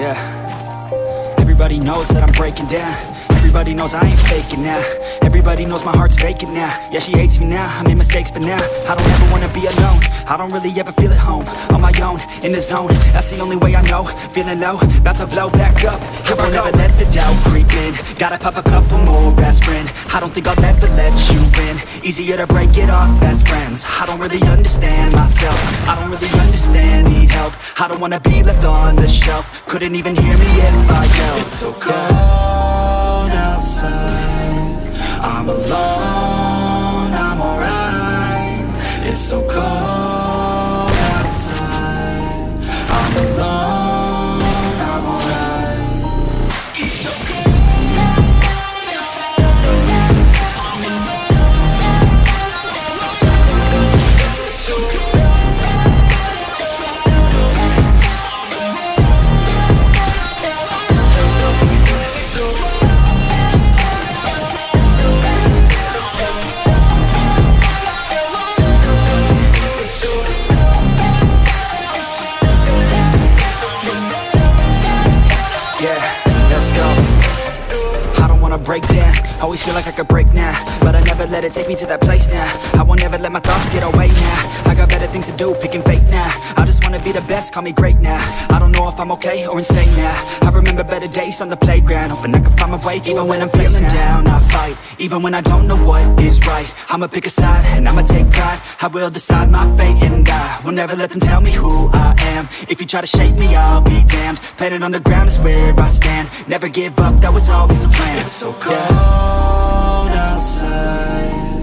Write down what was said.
Yeah. Everybody knows that I'm breaking down. Everybody knows I ain't faking now. Everybody knows my heart's vacant now. Yeah, she hates me now, I made mistakes but now I don't ever wanna be alone. I don't really ever feel at home. On my own, in the zone, that's the only way I know. Feeling low, about to blow back up. Here I never let the doubt creep in. Gotta pop a couple more aspirin. I don't think I'll ever let you in. Easier to break it off best friends. I don't really understand myself. I don't really understand, need help. I don't wanna be left on the shelf. Couldn't even hear me if I yelled. It's so cold outside, I'm alone, I'm alright. It's so cold outside, I'm alone, I'm alright. It's so cold. Break down, always feel like I could break now, but I never let it take me to that place now. I won't ever let my thoughts get away now. I got better things to do, picking fate now. I just wanna be the best, call me great now. I don't know if I'm okay or insane now. I remember better days on the playground, hoping I can find my way. Even when I'm feeling down, I fight. Even when I don't know what is right, I'ma pick a side and I'ma take pride. I will decide my fate and I will never let them tell me who I am. If you try to shake me, I'll be damned. Planet on the ground is where I stand. Never give up, that was always the plan. It's so cold